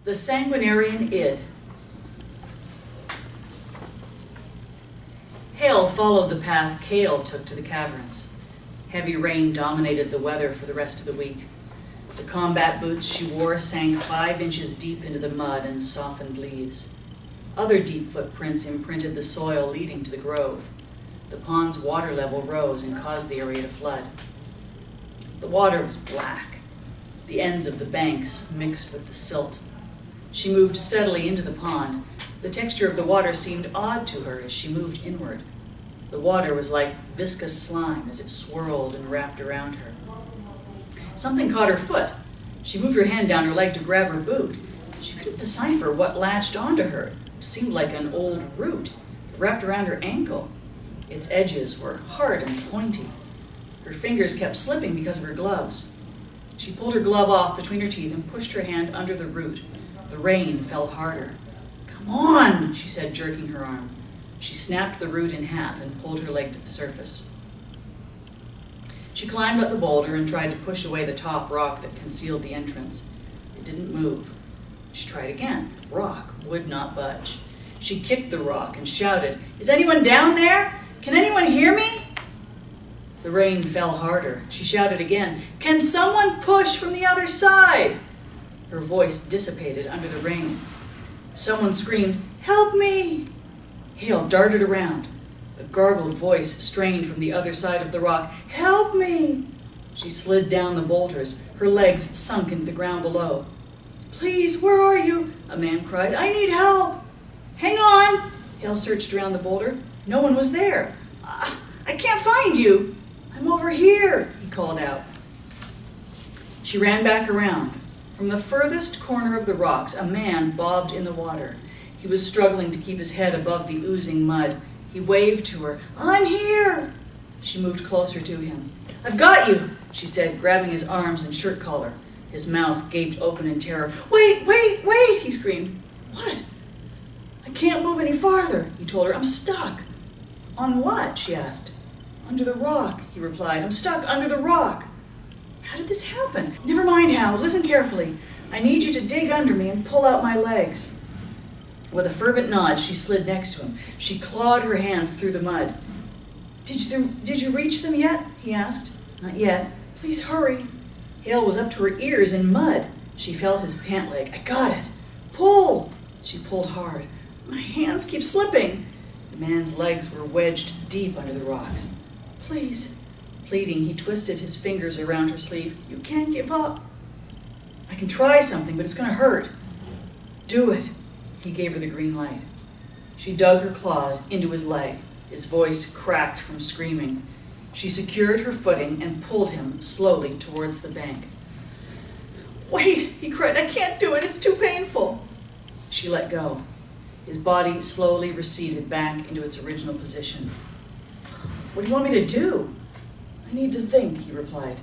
The Sanguinarian Id. Hale followed the path Cale took to the caverns. Heavy rain dominated the weather for the rest of the week. The combat boots she wore sank 5 inches deep into the mud and softened leaves. Other deep footprints imprinted the soil leading to the grove. The pond's water level rose and caused the area to flood. The water was black. The ends of the banks mixed with the silt. She moved steadily into the pond. The texture of the water seemed odd to her as she moved inward. The water was like viscous slime as it swirled and wrapped around her. Something caught her foot. She moved her hand down her leg to grab her boot. She couldn't decipher what latched onto her. It seemed like an old root. It wrapped around her ankle. Its edges were hard and pointy. Her fingers kept slipping because of her gloves. She pulled her glove off between her teeth and pushed her hand under the root. The rain fell harder. "Come on," she said, jerking her arm. She snapped the root in half and pulled her leg to the surface. She climbed up the boulder and tried to push away the top rock that concealed the entrance. It didn't move. She tried again. The rock would not budge. She kicked the rock and shouted, "Is anyone down there? Can anyone hear me?" The rain fell harder. She shouted again, "Can someone push from the other side?" Her voice dissipated under the rain. Someone screamed, "Help me!" Hale darted around. A gargled voice strained from the other side of the rock, "Help me!" She slid down the boulders. Her legs sunk into the ground below. "Please, where are you?" a man cried. "I need help." "Hang on!" Hale searched around the boulder. No one was there. I can't find you." "I'm over here," he called out. She ran back around. From the furthest corner of the rocks, a man bobbed in the water. He was struggling to keep his head above the oozing mud. He waved to her. "I'm here." She moved closer to him. "I've got you," she said, grabbing his arms and shirt collar. His mouth gaped open in terror. "Wait, wait, wait," he screamed. "What?" "I can't move any farther," he told her. "I'm stuck." "On what?" she asked. "Under the rock," he replied. "I'm stuck under the rock." "How did this happen?" "Never mind how. Listen carefully. I need you to dig under me and pull out my legs." With a fervent nod, she slid next to him. She clawed her hands through the mud. Did you reach them yet?" he asked. "Not yet. Please hurry." Hale was up to her ears in mud. She felt his pant leg. "I got it." "Pull!" She pulled hard. "My hands keep slipping." The man's legs were wedged deep under the rocks. "Please." Pleading, he twisted his fingers around her sleeve. "You can't give up." "I can try something, but it's going to hurt." "Do it." He gave her the green light. She dug her claws into his leg. His voice cracked from screaming. She secured her footing and pulled him slowly towards the bank. "Wait," he cried. "I can't do it. It's too painful." She let go. His body slowly receded back into its original position. "What do you want me to do?" "I need to think," he replied.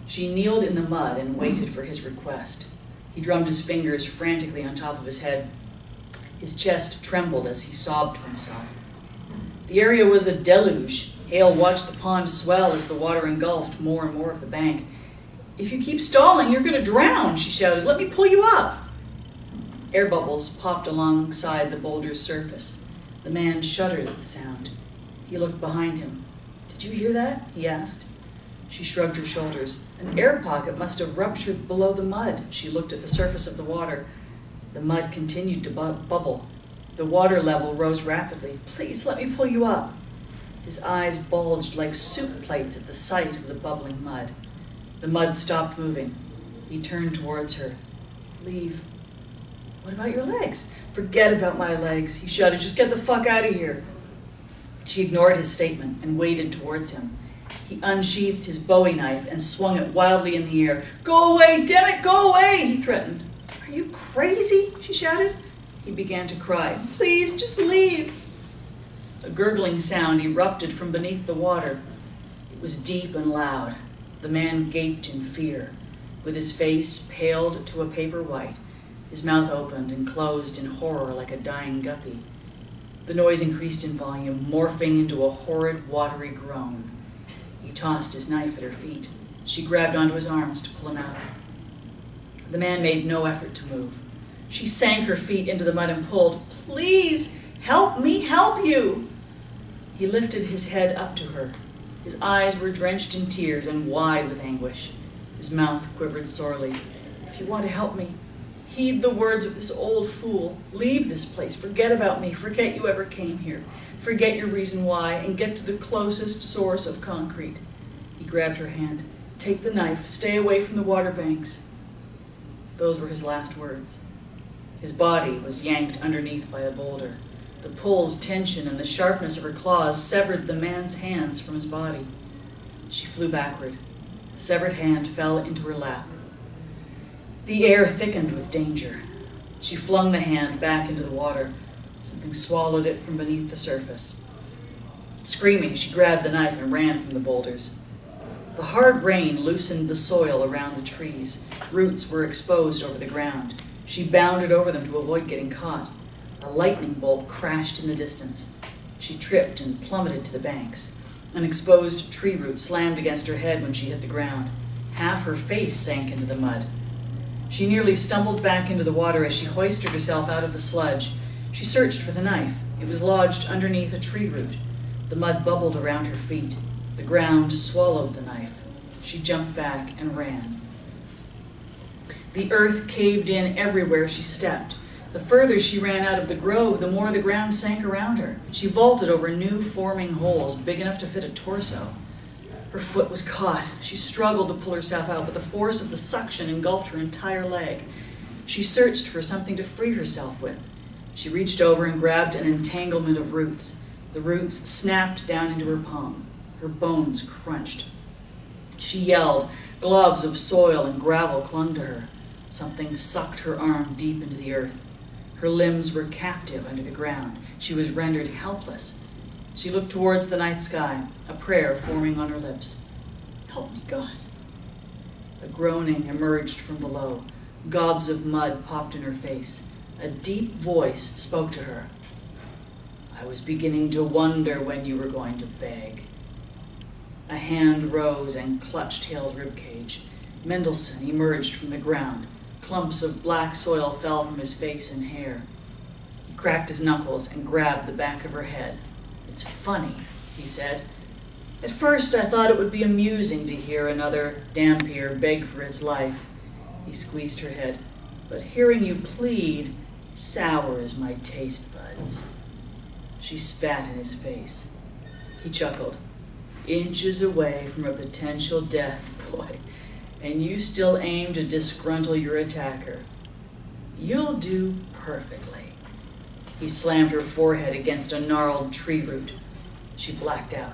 She kneeled in the mud and waited for his request. He drummed his fingers frantically on top of his head. His chest trembled as he sobbed to himself. The area was a deluge. Hale watched the pond swell as the water engulfed more and more of the bank. "If you keep stalling, you're going to drown," she shouted. "Let me pull you up." Air bubbles popped alongside the boulder's surface. The man shuddered at the sound. He looked behind him. "Did you hear that?" he asked. She shrugged her shoulders. An air pocket must have ruptured below the mud. She looked at the surface of the water. The mud continued to bubble. The water level rose rapidly. "Please let me pull you up." His eyes bulged like soup plates at the sight of the bubbling mud. The mud stopped moving. He turned towards her. "Leave." "What about your legs?" "Forget about my legs," he shouted. "Just get the fuck out of here." She ignored his statement and waded towards him. He unsheathed his Bowie knife and swung it wildly in the air. "Go away, damn it, go away," he threatened. "Are you crazy?" she shouted. He began to cry. "Please, just leave." A gurgling sound erupted from beneath the water. It was deep and loud. The man gaped in fear. With his face paled to a paper white, his mouth opened and closed in horror like a dying guppy. The noise increased in volume, morphing into a horrid, watery groan. He tossed his knife at her feet. She grabbed onto his arms to pull him out. The man made no effort to move. She sank her feet into the mud and pulled. "Please, help me help you!" He lifted his head up to her. His eyes were drenched in tears and wide with anguish. His mouth quivered sorely. "If you want to help me, heed the words of this old fool. Leave this place. Forget about me. Forget you ever came here. Forget your reason why, and get to the closest source of concrete." He grabbed her hand. "Take the knife. Stay away from the water banks." Those were his last words. His body was yanked underneath by a boulder. The pull's tension and the sharpness of her claws severed the man's hands from his body. She flew backward. The severed hand fell into her lap. The air thickened with danger. She flung the hand back into the water. Something swallowed it from beneath the surface. Screaming, she grabbed the knife and ran from the boulders. The hard rain loosened the soil around the trees. Roots were exposed over the ground. She bounded over them to avoid getting caught. A lightning bolt crashed in the distance. She tripped and plummeted to the banks. An exposed tree root slammed against her head when she hit the ground. Half her face sank into the mud. She nearly stumbled back into the water as she hoisted herself out of the sludge. She searched for the knife. It was lodged underneath a tree root. The mud bubbled around her feet. The ground swallowed the knife. She jumped back and ran. The earth caved in everywhere she stepped. The further she ran out of the grove, the more the ground sank around her. She vaulted over new forming holes big enough to fit a torso. Her foot was caught. She struggled to pull herself out, but the force of the suction engulfed her entire leg. She searched for something to free herself with. She reached over and grabbed an entanglement of roots. The roots snapped down into her palm. Her bones crunched. She yelled. Globs of soil and gravel clung to her. Something sucked her arm deep into the earth. Her limbs were captive under the ground. She was rendered helpless. She looked towards the night sky, a prayer forming on her lips. "Help me, God." A groaning emerged from below. Gobs of mud popped in her face. A deep voice spoke to her. "I was beginning to wonder when you were going to beg." A hand rose and clutched Hale's ribcage. Mendelssohn emerged from the ground. Clumps of black soil fell from his face and hair. He cracked his knuckles and grabbed the back of her head. "It's funny," he said. "At first I thought it would be amusing to hear another Dampier beg for his life." He squeezed her head. "But hearing you plead sours my taste buds." She spat in his face. He chuckled. "Inches away from a potential death, boy, and you still aim to disgruntle your attacker. You'll do perfectly." He slammed her forehead against a gnarled tree root. She blacked out.